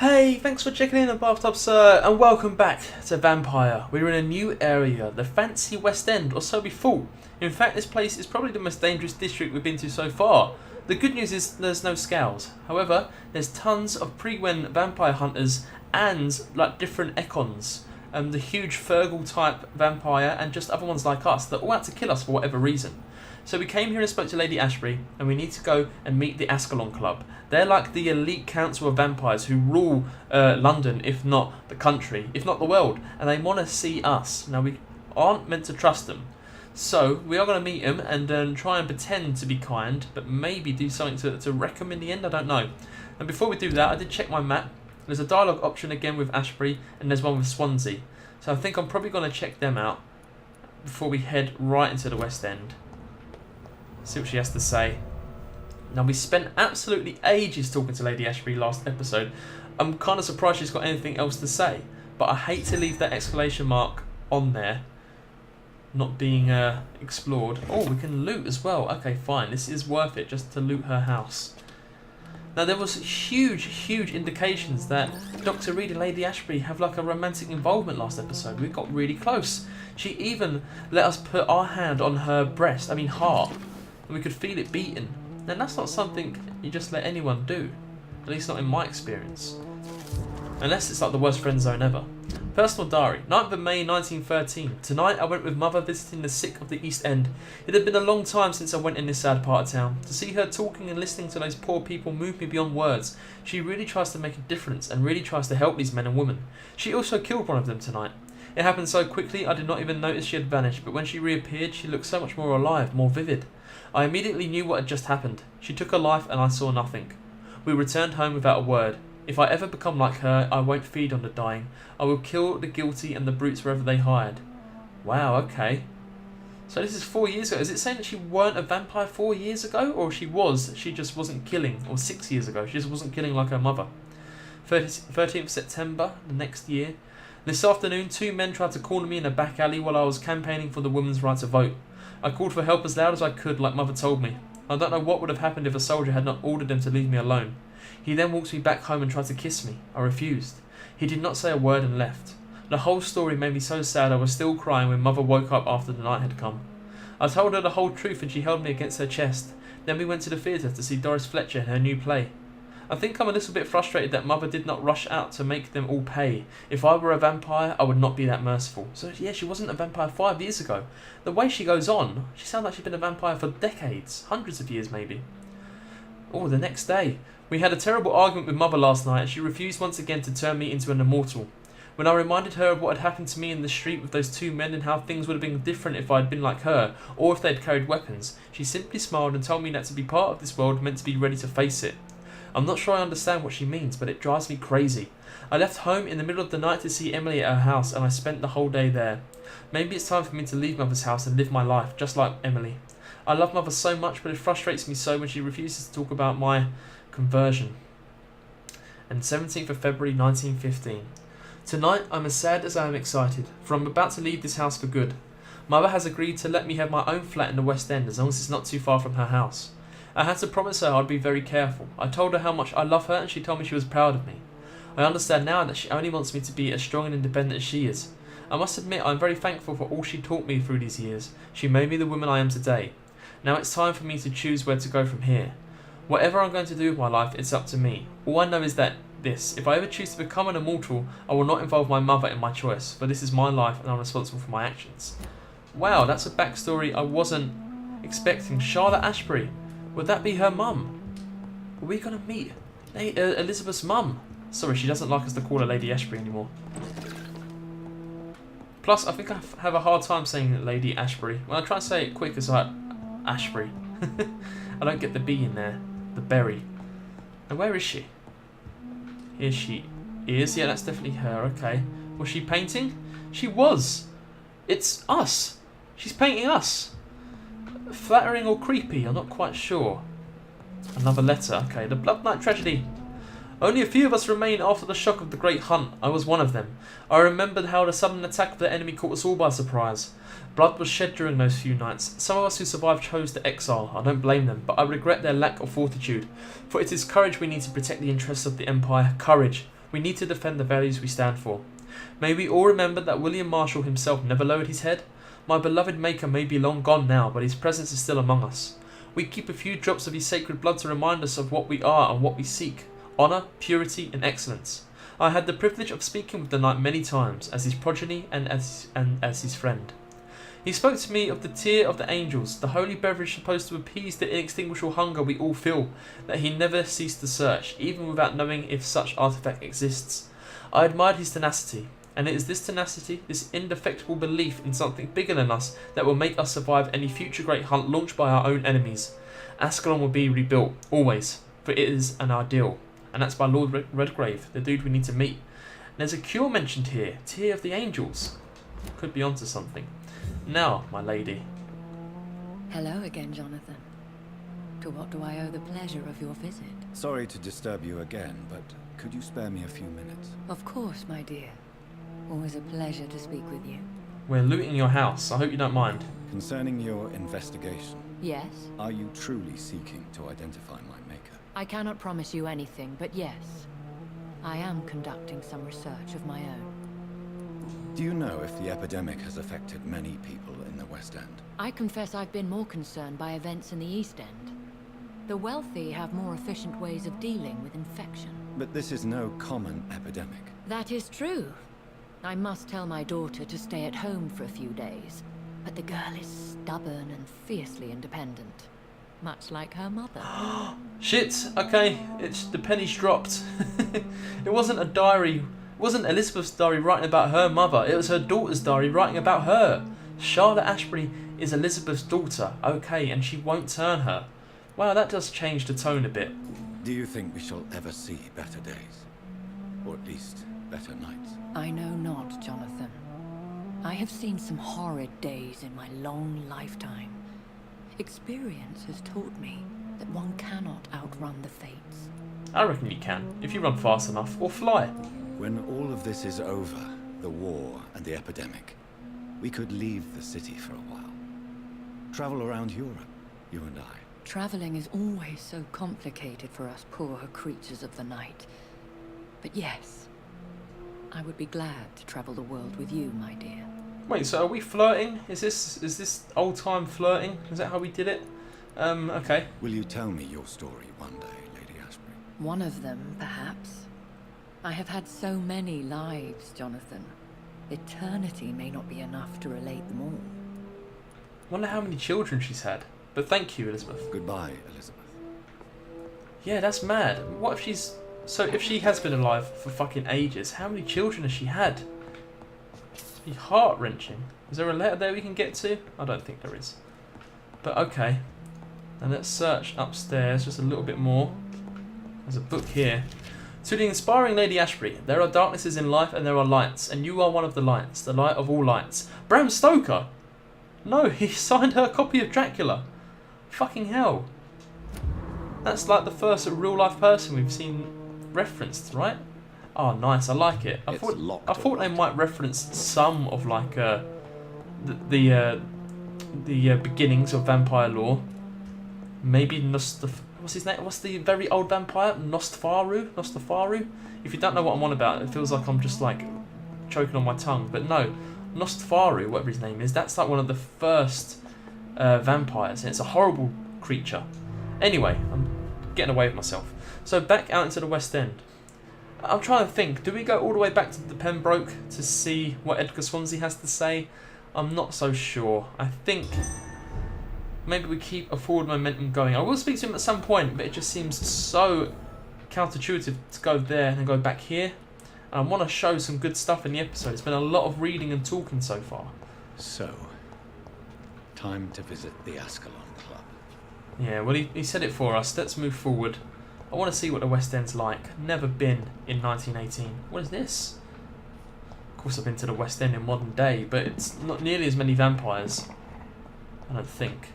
Hey, thanks for checking in the bathtub, sir, and welcome back to Vampyr. We're in a new area, the Vampyr West End, or so we thought. In fact, this place is probably the most dangerous district we've been to so far. The good news is there's no scowls. However, there's tons of pre-wen vampire hunters and like different econs. The huge Fergal type vampire and just other ones like us that all out to kill us for whatever reason. So we came here and spoke to Lady Ashbury, and we need to go and meet the Ascalon Club. They're like the elite council of vampires who rule London, if not the country, if not the world, and they want to see us. Now, we aren't meant to trust them. So we are going to meet them and try and pretend to be kind, but maybe do something to wreck them in the end, I don't know. And before we do that, I did check my map. There's a dialogue option again with Ashbury, and there's one with Swansea. So I think I'm probably going to check them out before we head right into the West End. See what she has to say. Now, we spent absolutely ages talking to Lady Ashbury last episode. I'm kind of surprised she's got anything else to say, but I hate to leave that exclamation mark on there, not being explored. Oh, we can loot as well. Okay, fine. This is worth it just to loot her house. Now, there was huge indications that Dr. Reed and Lady Ashbury have like a romantic involvement last episode. We got really close. She even let us put our hand on her breast, heart, and we could feel it beating. Now, that's not something you just let anyone do. At least not in my experience. Unless it's like the worst friend zone ever. Personal diary, 9th of May 1913. Tonight I went with mother visiting the sick of the East End. It had been a long time since I went in this sad part of town. To see her talking and listening to those poor people moved me beyond words. She really tries to make a difference and really tries to help these men and women. She also killed one of them tonight. It happened so quickly I did not even notice she had vanished, but when she reappeared she looked so much more alive, more vivid. I immediately knew what had just happened. She took her life and I saw nothing. We returned home without a word. If I ever become like her, I won't feed on the dying. I will kill the guilty and the brutes wherever they hide. Wow, okay. So this is 4 years ago. Is it saying that she weren't a vampire 4 years ago? Or she was, she just wasn't killing? Or 6 years ago, she just wasn't killing like her mother. 13th September, the next year. This afternoon, 2 men tried to corner me in a back alley while I was campaigning for the women's right to vote. I called for help as loud as I could, like mother told me. I don't know what would have happened if a soldier had not ordered them to leave me alone. He then walked me back home and tried to kiss me. I refused. He did not say a word and left. The whole story made me so sad I was still crying when mother woke up after the night had come. I told her the whole truth and she held me against her chest. Then we went to the theatre to see Doris Fletcher in her new play. I think I'm a little bit frustrated that mother did not rush out to make them all pay. If I were a vampire, I would not be that merciful. So yeah, she wasn't a vampire 5 years ago. The way she goes on, she sounds like she's been a vampire for decades, hundreds of years maybe. Oh, the next day. We had a terrible argument with mother last night and she refused once again to turn me into an immortal. When I reminded her of what had happened to me in the street with those 2 men and how things would have been different if I had been like her, or if they had carried weapons, she simply smiled and told me that to be part of this world meant to be ready to face it. I'm not sure I understand what she means, but it drives me crazy. I left home in the middle of the night to see Emily at her house and I spent the whole day there. Maybe it's time for me to leave mother's house and live my life, just like Emily. I love mother so much, but it frustrates me so when she refuses to talk about my conversion. And 17th of February 1915. Tonight I'm as sad as I am excited, for I'm about to leave this house for good. Mother has agreed to let me have my own flat in the West End as long as it's not too far from her house. I had to promise her I'd be very careful. I told her how much I love her and she told me she was proud of me. I understand now that she only wants me to be as strong and independent as she is. I must admit I'm very thankful for all she taught me through these years. She made me the woman I am today. Now it's time for me to choose where to go from here. Whatever I'm going to do with my life, it's up to me. All I know is that if I ever choose to become an immortal, I will not involve my mother in my choice, for this is my life and I'm responsible for my actions. Wow, that's a backstory I wasn't expecting. Charlotte Ashbury. Would that be her mum? Are we going to meet Elizabeth's mum? Sorry, she doesn't like us to call her Lady Ashbury anymore. Plus, I think I have a hard time saying Lady Ashbury. When I try to say it quick, it's like Ashbury. I don't get the B in there. The berry. And where is she? Here she is. Yeah, that's definitely her. Okay. Was she painting? She was. It's us. She's painting us. Flattering or creepy? I'm not quite sure. Another letter. Okay. The Blood Night tragedy. Only a few of us remain after the shock of the Great Hunt. I was one of them. I remembered how the sudden attack of the enemy caught us all by surprise. Blood was shed during those few nights. Some of us who survived chose to exile. I don't blame them, but I regret their lack of fortitude. For it is courage we need to protect the interests of the Empire. Courage. We need to defend the values we stand for. May we all remember that William Marshall himself never lowered his head. My beloved Maker may be long gone now, but his presence is still among us. We keep a few drops of his sacred blood to remind us of what we are and what we seek. Honour, purity and excellence. I had the privilege of speaking with the knight many times, as his progeny and as his friend. He spoke to me of the tear of the angels, the holy beverage supposed to appease the inextinguishable hunger we all feel, that he never ceased to search, even without knowing if such artifact exists. I admired his tenacity, and it is this tenacity, this indefectible belief in something bigger than us, that will make us survive any future great hunt launched by our own enemies. Ascalon will be rebuilt, always, for it is an ideal, and that's by Lord Redgrave, the dude we need to meet. And there's a cure mentioned here, Tear of the Angels. Could be onto something. Now, my lady. Hello again, Jonathan. To what do I owe the pleasure of your visit? Sorry to disturb you again, but could you spare me a few minutes? Of course, my dear. Always a pleasure to speak with you. We're looting your house. I hope you don't mind. Concerning your investigation, Yes? are you truly seeking to identify my maker? I cannot promise you anything, but yes. I am conducting some research of my own. Do you know if the epidemic has affected many people in the West End? I confess I've been more concerned by events in the East End. The wealthy have more efficient ways of dealing with infection. But this is no common epidemic. That is true. I must tell my daughter to stay at home for a few days, but the girl is stubborn and fiercely independent, much like her mother. Shit, okay, the penny's dropped. It wasn't a diary, it wasn't Elizabeth's diary writing about her mother, it was her daughter's diary writing about her. Charlotte Ashbury is Elizabeth's daughter, okay, and she won't turn her. Wow, that does change the tone a bit. Do you think we shall ever see better days? Or at least, better nights? I know not, Jonathan. I have seen some horrid days in my long lifetime. Experience has taught me that one cannot outrun the fates. I reckon you can, if you run fast enough, or fly. When all of this is over, the war and the epidemic, we could leave the city for a while. Travel around Europe, you and I. Traveling is always so complicated for us poor creatures of the night. But yes, I would be glad to travel the world with you, my dear. Wait, so are we flirting? Is this old time flirting? Is that how we did it? Okay. Will you tell me your story one day, Lady Ashbury? One of them, perhaps. I have had so many lives, Jonathan. Eternity may not be enough to relate them all. Wonder how many children she's had. But thank you, Elizabeth. Goodbye, Elizabeth. Yeah, that's mad. What if she's... So if she has been alive for fucking ages, how many children has she had? It'd be heart-wrenching. Is there a letter there we can get to? I don't think there is. But okay. Now let's search upstairs just a little bit more. There's a book here. To the inspiring Lady Ashbury, there are darknesses in life and there are lights, and you are one of the lights, the light of all lights. Bram Stoker! No, he signed her copy of Dracula. Fucking hell. That's like the first real-life person we've seen referenced, right? Oh, nice. I like it. I thought they might reference some of like the beginnings of vampire lore. Maybe what's his name? What's the very old vampire? Nostfaru? If you don't know what I'm on about, it feels like I'm just like choking on my tongue. But no, Nostfaru, whatever his name is, that's like one of the first vampires, and it's a horrible creature. Anyway, I'm getting away with myself. So back out into the West End. I'm trying to think, do we go all the way back to the Pembroke to see what Edgar Swansea has to say? I'm not so sure. I think maybe we keep a forward momentum going. I will speak to him at some point, but it just seems so counterintuitive to go there and then go back here. And I want to show some good stuff in the episode. It's been a lot of reading and talking so far. So, time to visit the Ascalon Club. Yeah, well, he said it for us. Let's move forward. I want to see what the West End's like. Never been in 1918. What is this? Of course, I've been to the West End in modern day, but it's not nearly as many vampires. I don't think.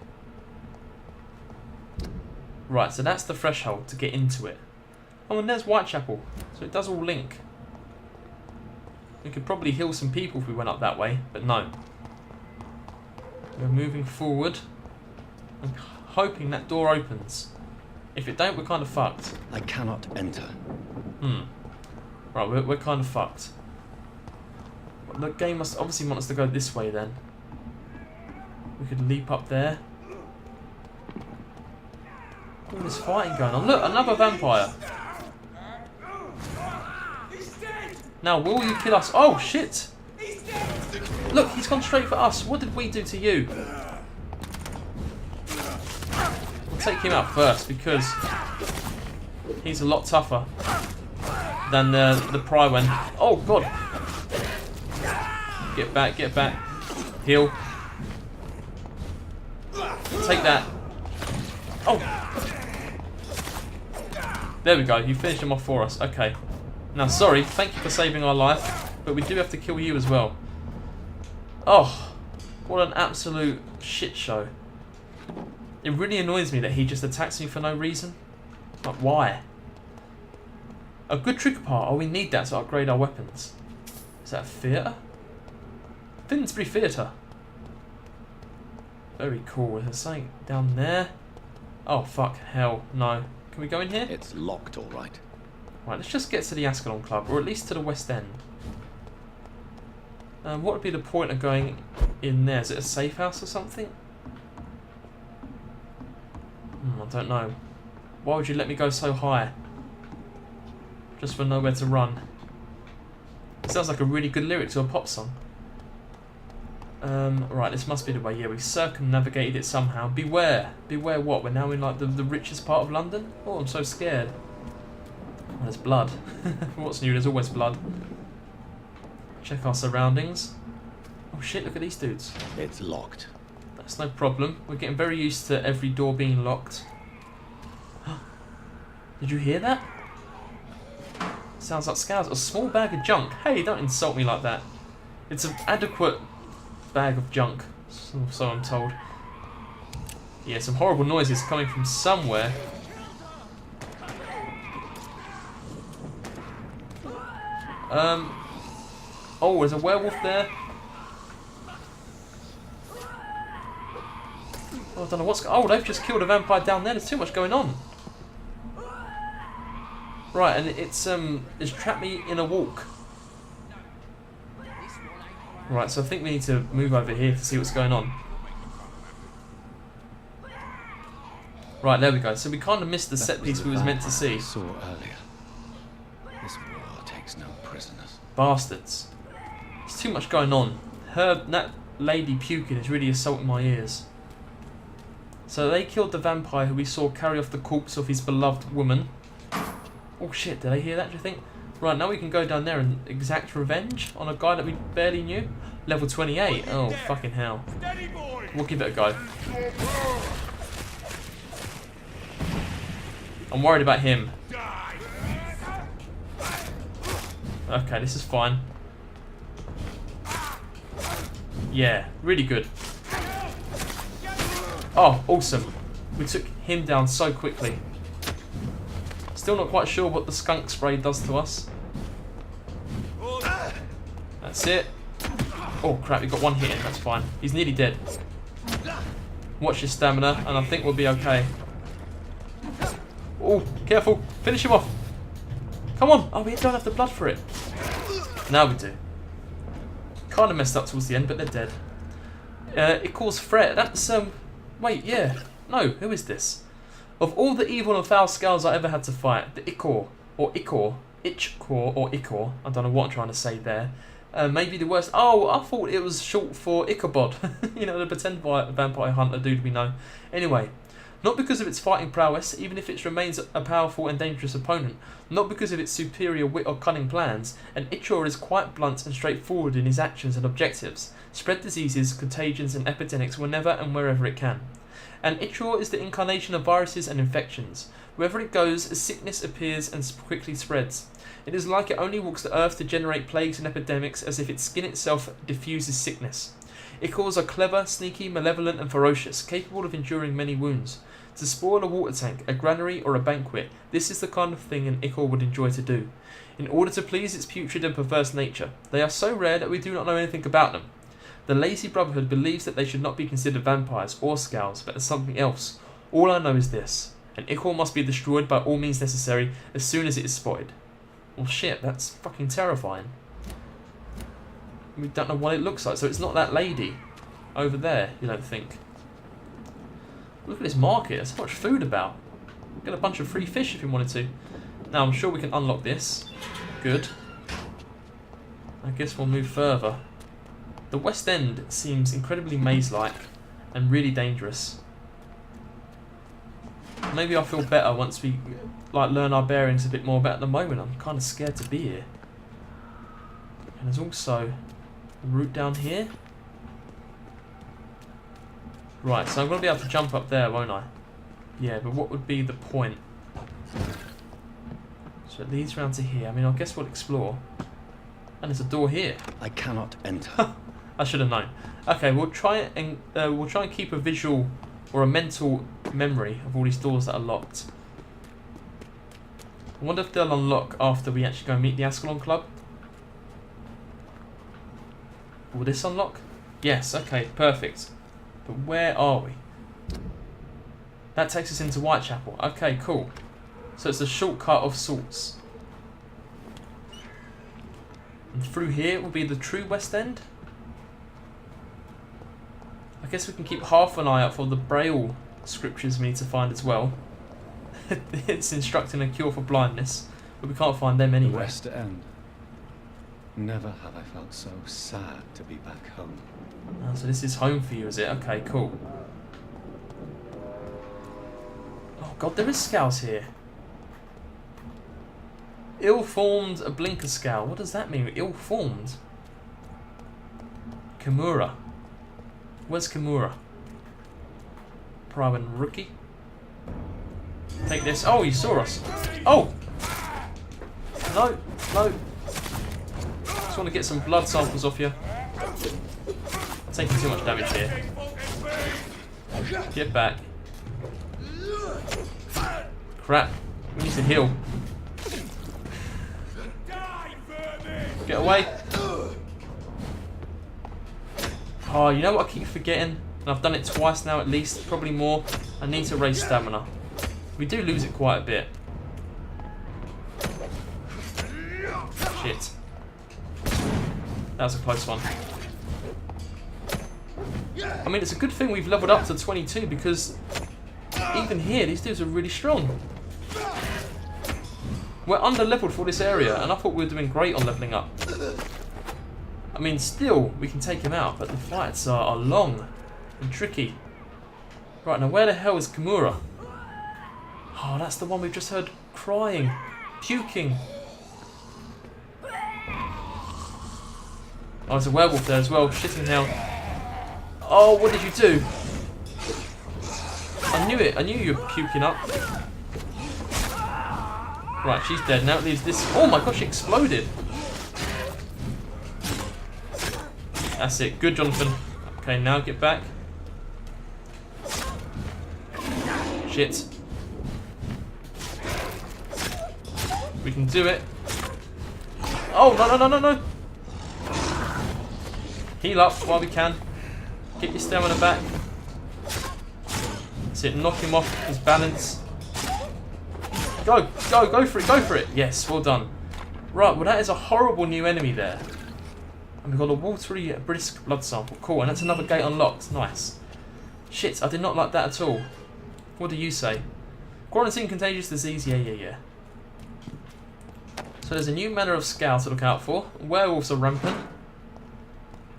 Right, so that's the threshold to get into it. Oh, and there's Whitechapel. So it does all link. We could probably heal some people if we went up that way, but no. We're moving forward. I'm hoping that door opens. If it don't, we're kind of fucked. I cannot enter. Right, we're kind of fucked. The game must obviously want us to go this way then. We could leap up there. All this fighting going on. Look, another vampire. Now, will you kill us? Oh, shit. Look, he's gone straight for us. What did we do to you? We'll take him out first because he's a lot tougher than the Pry one. Oh, God. Get back, get back. Heal. Take that. Oh. There we go. You finished him off for us. Okay. Now, sorry. Thank you for saving our life. But we do have to kill you as well. Oh. What an absolute shit show. It really annoys me that he just attacks me for no reason. Like, why? A good trigger part. Oh, we need that to upgrade our weapons. Is that a theatre? Finsbury Theatre. Very cool. There's something down there. Oh, fuck. Hell. No. Can we go in here? It's locked, all right. Right, let's just get to the Ascalon Club, or at least to the West End. What would be the point of going in there? Is it a safe house or something? I don't know. Why would you let me go so high? Just for nowhere to run. It sounds like a really good lyric to a pop song. Right, this must be the way. Yeah, we've circumnavigated it somehow. Beware. Beware what? We're now in like the richest part of London? Oh, I'm so scared. Oh, there's blood. What's new? There's always blood. Check our surroundings. Oh shit, look at these dudes. It's locked. That's no problem. We're getting very used to every door being locked. Did you hear that? Sounds like scales. A small bag of junk. Hey, don't insult me like that. It's an adequate bag of junk, so I'm told. Yeah, some horrible noises coming from somewhere. Oh, there's a werewolf there. Oh, I don't know what's. Oh, they've just killed a vampire down there. There's too much going on. Right, and it's trapped me in a walk. Right, so I think we need to move over here to see what's going on. Right, there we go. So we kind of missed the set piece we was meant to see. Saw earlier. This war takes no prisoners. Bastards. There's too much going on. That lady puking is really assaulting my ears. So they killed the vampire who we saw carry off the corpse of his beloved woman. Oh shit, did they hear that, do you think? Right, now we can go down there and exact revenge on a guy that we barely knew. Level 28. Oh, fucking hell. We'll give it a go. I'm worried about him. Okay, this is fine. Yeah, really good. Oh, awesome. We took him down so quickly. Still not quite sure what the skunk spray does to us. That's it. Oh crap, we got one hit in, that's fine. He's nearly dead. Watch your stamina, and I think we'll be okay. Oh, careful. Finish him off. Come on. Oh, we don't have the blood for it. Now we do. Kind of messed up towards the end, but they're dead. It calls threat. That's, wait, yeah. No, who is this? Of all the evil and foul skulls I ever had to fight, the Ichor, or Ichor, or Ichor, I don't know what I'm trying to say there, maybe the worst. Oh, I thought it was short for Ichabod, you know, the pretend vampire hunter dude we know. Anyway, not because of its fighting prowess, even if it remains a powerful and dangerous opponent, not because of its superior wit or cunning plans, an Ichor is quite blunt and straightforward in his actions and objectives, spread diseases, contagions and epidemics whenever and wherever it can. An Ichor is the incarnation of viruses and infections. Wherever it goes, a sickness appears and quickly spreads. It is like it only walks the earth to generate plagues and epidemics, as if its skin itself diffuses sickness. Ichors are clever, sneaky, malevolent and ferocious, capable of enduring many wounds. To spoil a water tank, a granary or a banquet, this is the kind of thing an Ichor would enjoy to do, in order to please its putrid and perverse nature. They are so rare that we do not know anything about them. The Lazy Brotherhood believes that they should not be considered vampires or scows, but as something else. All I know is this: an Ichor must be destroyed by all means necessary as soon as it is spotted. Well, shit, that's fucking terrifying. We don't know what it looks like, so it's not that lady over there, you don't think? Look at this market, there's so much food about. Get a bunch of free fish if you wanted to. Now, I'm sure we can unlock this. Good. I guess we'll move further. The West End seems incredibly maze-like and really dangerous. Maybe I'll feel better once we learn our bearings a bit more, but at the moment I'm kind of scared to be here. And there's also a route down here. Right, so I'm going to be able to jump up there, won't I? Yeah, but what would be the point? So it leads round to here. I mean, I guess we'll explore. And there's a door here. I cannot enter. I should have known. Okay, we'll try and keep a visual or a mental memory of all these doors that are locked. I wonder if they'll unlock after we actually go meet the Ascalon Club. Will this unlock? Yes, okay, perfect. But where are we? That takes us into Whitechapel. Okay, cool. So it's a shortcut of sorts. And through here will be the true West End. I guess we can keep half an eye out for the Braille scriptures we need to find as well. It's instructing a cure for blindness, but we can't find them The anywhere. West End. Never have I felt so sad to be back home. Oh, so this is home for you, is it? Okay, cool. Oh god, there is scowls here. Ill-formed a blinker scowl. What does that mean? Ill-formed? Kimura. Where's Kimura? Private rookie. Take this. Oh, you saw us. Oh! No, no. Just want to get some blood samples off you. I'm taking too much damage here. Get back. Crap. We need to heal. Get away. Oh, you know what I keep forgetting? And I've done it twice now at least, probably more. I need to raise stamina. We do lose it quite a bit. Shit. That was a close one. I mean, it's a good thing we've leveled up to 22 because even here, these dudes are really strong. We're under-leveled for this area, and I thought we were doing great on leveling up. I mean, still, we can take him out, but the fights are long and tricky. Right, now where the hell is Kimura? Oh, that's the one we've just heard crying, puking. Oh, there's a werewolf there as well, shitting hell. Oh, what did you do? I knew it, I knew you were puking up. Right, she's dead. Now it leaves this. Oh my gosh, she exploded. That's it. Good, Jonathan. Okay, now get back. Shit. We can do it. Oh, no, no, no, no, no. Heal up while we can. Get your stamina back. That's it. Knock him off his balance. Go, go, go for it, go for it. Yes, well done. Right, well that is a horrible new enemy there. And we've got a watery brisk blood sample. Cool, and that's another gate unlocked. Nice. Shit, I did not like that at all. What do you say? Quarantine contagious disease, yeah. So there's a new manner of scowl to look out for. Werewolves are rampant.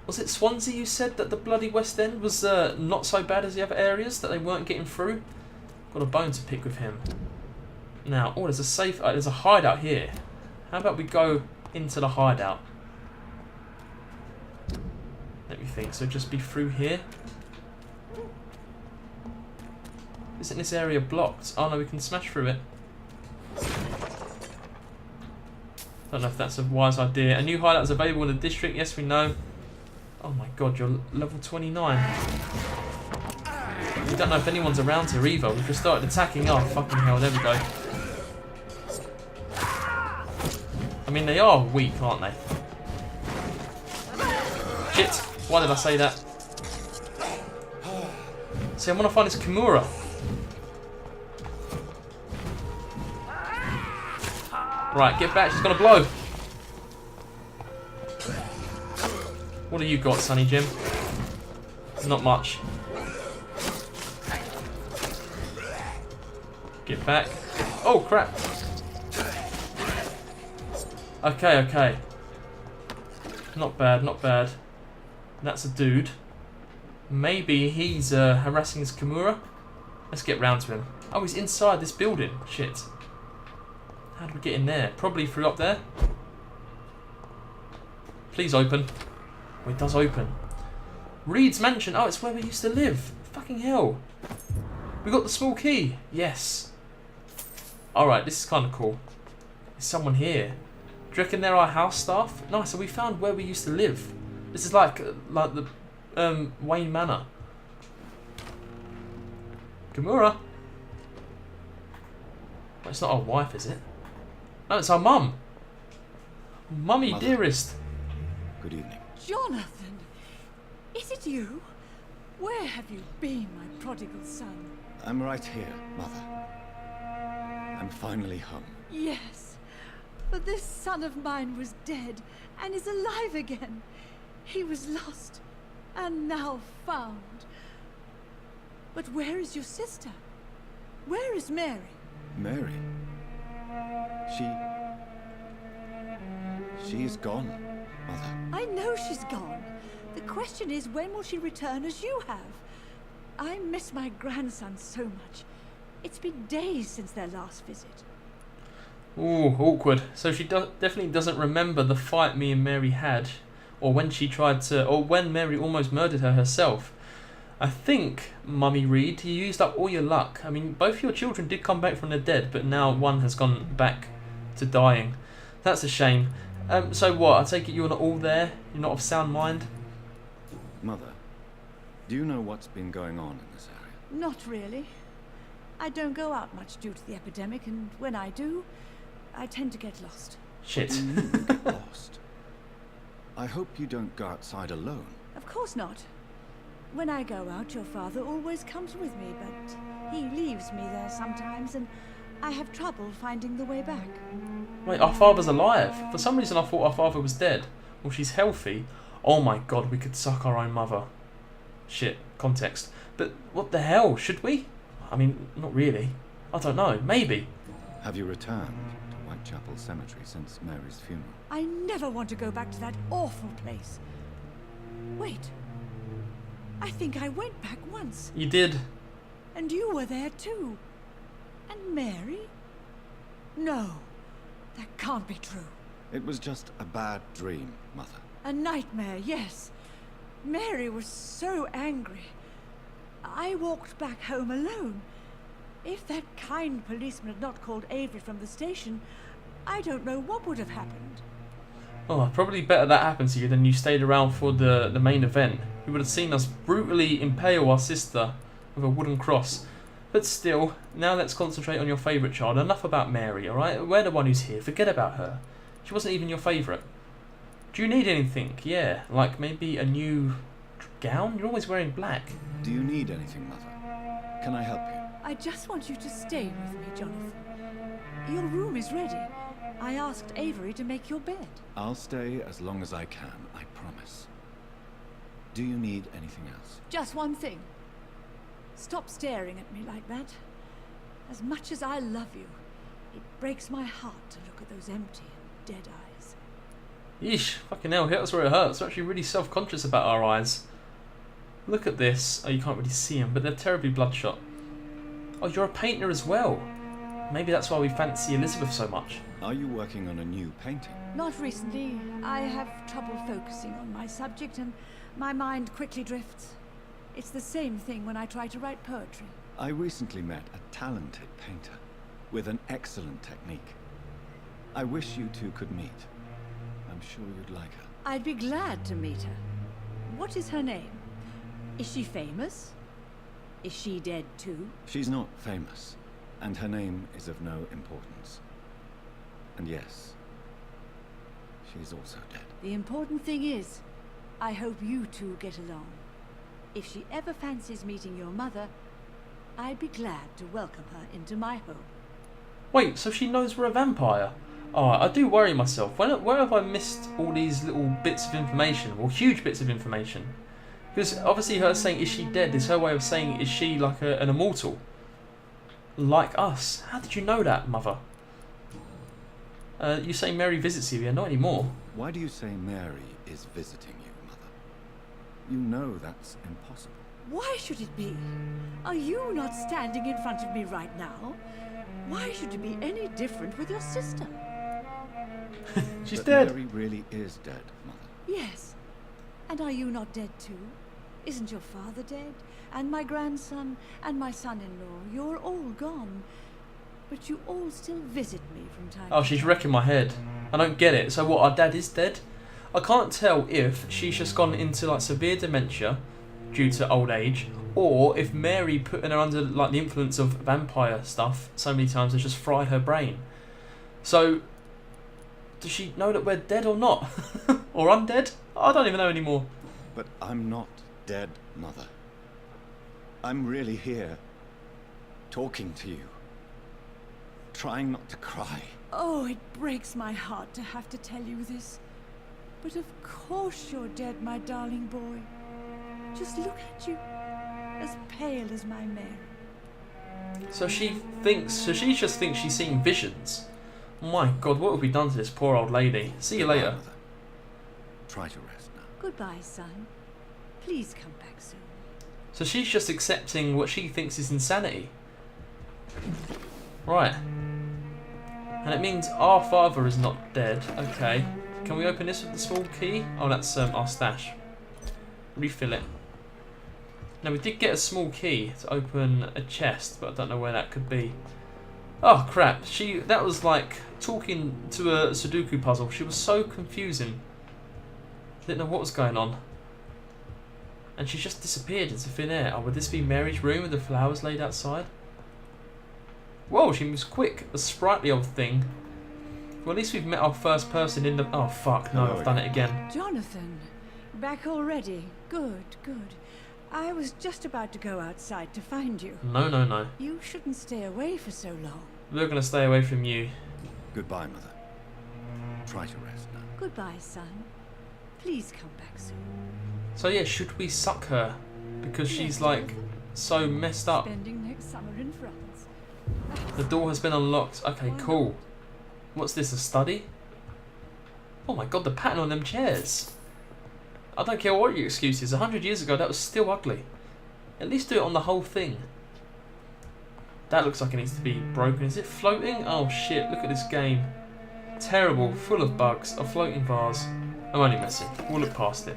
Was it Swansea you said that the bloody West End was not so bad as the other areas, that they weren't getting through? Got a bone to pick with him. Now, oh, there's a safe. There's a hideout here. How about we go into the hideout? Let me think. So just be through here. Isn't this area blocked? Oh no, we can smash through it. Don't know if that's a wise idea. A new hideout is available in the district. Yes, we know. Oh my god, you're level 29. We don't know if anyone's around here either. We've just started attacking. Oh, fucking hell. There we go. I mean, they are weak, aren't they? Shit. Why did I say that? See, I want to find this Kimura. Right, get back. She's gonna blow. What do you got, Sonny Jim? Not much. Get back. Oh, crap. Okay, okay. Not bad, not bad. That's a dude. Maybe he's harassing his Kimura. Let's get round to him. Oh, he's inside this building. Shit. How do we get in there? Probably through up there. Please open. Oh, it does open. Reed's mansion. Oh, it's where we used to live. Fucking hell. We got the small key. Yes. Alright, this is kind of cool. There's someone here. Do you reckon they're our house staff? Nice, so we found where we used to live. This is like the Wayne Manor. Kimura. Well, it's not our wife, is it? No, it's our mum. Mummy, Mother. dearest. Good evening. Jonathan, is it you? Where have you been, my prodigal son? I'm right here, Mother. I'm finally home. Yes, but this son of mine was dead and is alive again. He was lost and now found. But where is your sister? Where is Mary? Mary? She's gone, Mother. I know she's gone. The question is, when will she return as you have? I miss my grandson so much. It's been days since their last visit. Ooh, awkward. So she definitely doesn't remember the fight me and Mary had, or when she tried to, or when Mary almost murdered her herself. I think, Mummy Reed, you used up all your luck. I mean, both your children did come back from the dead, but now one has gone back to dying. That's a shame. So what? I take it you're not all there? You're not of sound mind? Mother, do you know what's been going on in this area? Not really. I don't go out much due to the epidemic, and when I do, I tend to get lost. Shit. Get lost. I hope you don't go outside alone. Of course not. When I go out, your father always comes with me, but he leaves me there sometimes, and I have trouble finding the way back. Wait, our father's alive. For some reason I thought our father was dead. Well, she's healthy. Oh my god, we could suck our own mother. Shit, context. But what the hell, should we? I mean, not really. I don't know, maybe. Have you returned to Whitechapel Cemetery since Mary's funeral? I never want to go back to that awful place. Wait. I think I went back once. You did. And you were there too. And Mary? No, that can't be true. It was just a bad dream, Mother. A nightmare, yes. Mary was so angry. I walked back home alone. If that kind policeman had not called Avery from the station, I don't know what would have happened. Oh, probably better that happened to you than you stayed around for the main event. You would have seen us brutally impale our sister with a wooden cross. But still, now let's concentrate on your favourite child. Enough about Mary, alright? We're the one who's here. Forget about her. She wasn't even your favourite. Do you need anything? Yeah, like maybe a new gown? You're always wearing black. Do you need anything, Mother? Can I help you? I just want you to stay with me, Jonathan. Your room is ready. I asked Avery to make your bed. I'll stay as long as I can, I promise. Do you need anything else? Just one thing. Stop staring at me like that. As much as I love you, it breaks my heart to look at those empty and dead eyes. Yeesh, fucking hell, hit us where it hurts. We're actually really self-conscious about our eyes. Look at this. Oh, you can't really see them, but they're terribly bloodshot. Oh, you're a painter as well. Maybe that's why we fancy Elizabeth so much. Are you working on a new painting? Not recently. I have trouble focusing on my subject and my mind quickly drifts. It's the same thing when I try to write poetry. I recently met a talented painter with an excellent technique. I wish you two could meet. I'm sure you'd like her. I'd be glad to meet her. What is her name? Is she famous? Is she dead too? She's not famous, and her name is of no importance. And yes, she's also dead. The important thing is, I hope you two get along. If she ever fancies meeting your mother, I'd be glad to welcome her into my home. Wait, so she knows we're a vampire? Oh, I do worry myself. Where have I missed all these little bits of information, or huge bits of information? Because obviously her saying, is she dead, is her way of saying, is she like an immortal? Like us. How did you know that, mother? You say Mary visits you, yeah, not anymore. Why do you say Mary is visiting you, Mother? You know that's impossible. Why should it be? Are you not standing in front of me right now? Why should it be any different with your sister? She's But dead. Mary really is dead, Mother. Yes. And are you not dead too? Isn't your father dead? And my grandson? And my son-in-law? You're all gone. But you all still visit me from time Oh, to she's time. wrecking my head. I don't get it. So what, our dad is dead? I can't tell if she's just gone into like severe dementia due to old age, or if Mary putting her under like the influence of vampire stuff so many times has just fried her brain. So, does she know that we're dead or not? Or undead? I don't even know anymore. But I'm not dead, Mother. I'm really here, talking to you, trying not to cry. Oh, it breaks my heart to have to tell you this. But of course you're dead, my darling boy. Just look at you, as pale as my Mary. So she just thinks she's seeing visions. My God, what have we done to this poor old lady? See you Goodbye, later. Mother. Try to rest now. Goodbye, son. Please come back soon. So she's just accepting what she thinks is insanity. Right. And it means our father is not dead. Okay. Can we open this with the small key? Oh, that's our stash. Refill it. Now, we did get a small key to open a chest, but I don't know where that could be. Oh, crap. That was like talking to a Sudoku puzzle. She was so confusing. Didn't know what was going on. And she just disappeared into thin air. Oh, would this be Mary's room with the flowers laid outside? Whoa, she moves quick. A sprightly old thing. Well, at least we've met our first person in the... Oh, fuck. No, Hello I've done it again. Jonathan, back already. Good, good. I was just about to go outside to find you. No, no, no. You shouldn't stay away for so long. We're going to stay away from you. Goodbye, Mother. Try to rest now. Goodbye, son. Please come back soon. So, yeah, should we suck her? Because she's, Yes, like, Jonathan. so messed up. Spending next summer in France. The door has been unlocked. Okay, cool. What's this, a study? Oh my God, the pattern on them chairs. I don't care what your excuse is. 100 years ago, that was still ugly. At least do it on the whole thing. That looks like it needs to be broken. Is it floating? Oh shit, look at this game. Terrible, full of bugs. A floating vase. I'm only messing. We'll look past it.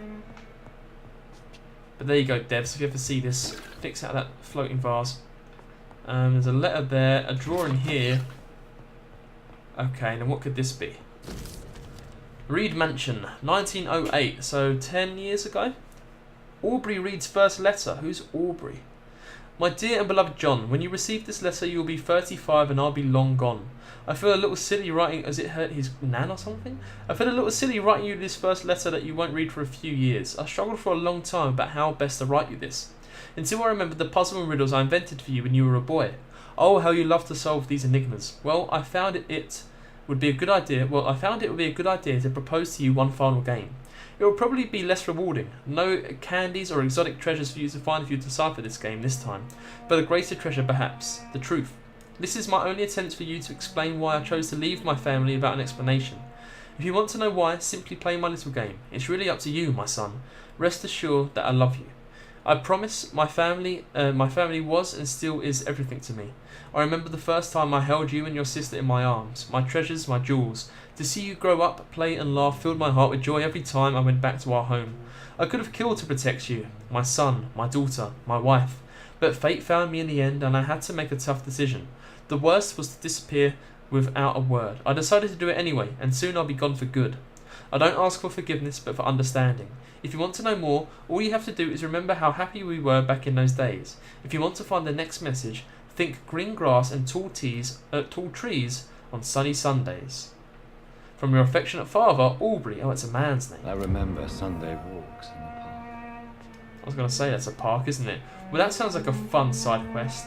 But there you go, devs. If you ever see this, fix out that floating vase. There's a letter there, a drawing here. Okay, now what could this be? Reed Mansion, 1908, so 10 years ago? Aubrey Reed's first letter. Who's Aubrey? My dear and beloved John, when you receive this letter you will be 35 and I'll be long gone. I feel a little silly writing, as it hurt his nan or something? I feel a little silly writing you this first letter that you won't read for a few years. I struggled for a long time about how best to write you this, until I remembered the puzzle and riddles I invented for you when you were a boy. Oh, how you love to solve these enigmas. Well, I found it would be a good idea to propose to you one final game. It will probably be less rewarding. No candies or exotic treasures for you to find if you decipher this game this time, but a greater treasure perhaps, the truth. This is my only attempt for you to explain why I chose to leave my family without an explanation. If you want to know why, simply play my little game. It's really up to you, my son. Rest assured that I love you. I promise my family was and still is everything to me. I remember the first time I held you and your sister in my arms, my treasures, my jewels. To see you grow up, play and laugh filled my heart with joy every time I went back to our home. I could have killed to protect you, my son, my daughter, my wife, but fate found me in the end and I had to make a tough decision. The worst was to disappear without a word. I decided to do it anyway, and soon I'll be gone for good. I don't ask for forgiveness, but for understanding. If you want to know more, all you have to do is remember how happy we were back in those days. If you want to find the next message, think green grass and tall trees on sunny Sundays. From your affectionate father, Aubrey. Oh, it's a man's name. I remember Sunday walks in the park. I was going to say that's a park, isn't it? Well, that sounds like a fun side quest.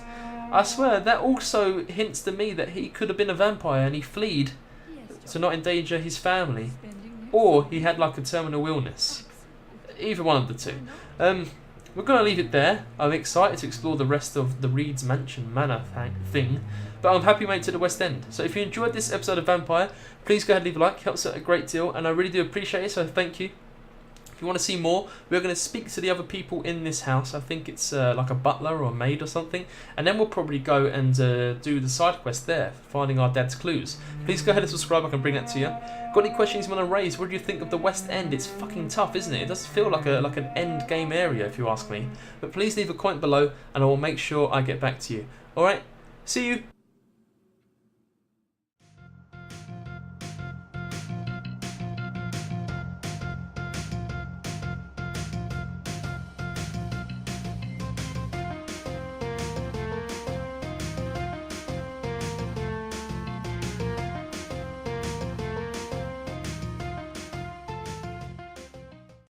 I swear, that also hints to me that he could have been a vampire and he fled. Yes, to not endanger his family, Spending or he had like a terminal illness. Either one of the two. We're going to leave it there. I'm excited to explore the rest of the Reed's Manor thing, but I'm happy we made it to the West End. So if you enjoyed this episode of Vampyr, please go ahead and leave a like. It helps out a great deal, and I really do appreciate it, so thank you. If you want to see more, we're going to speak to the other people in this house. I think it's like a butler or a maid or something, and then we'll probably go and do the side quest there, finding our dad's clues. Please go ahead and subscribe, I can bring that to you. Got any questions you want to raise? What do you think of the West End? It's fucking tough, isn't it? It does feel like an end game area, if you ask me. But please leave a comment below, and I will make sure I get back to you. Alright, see you!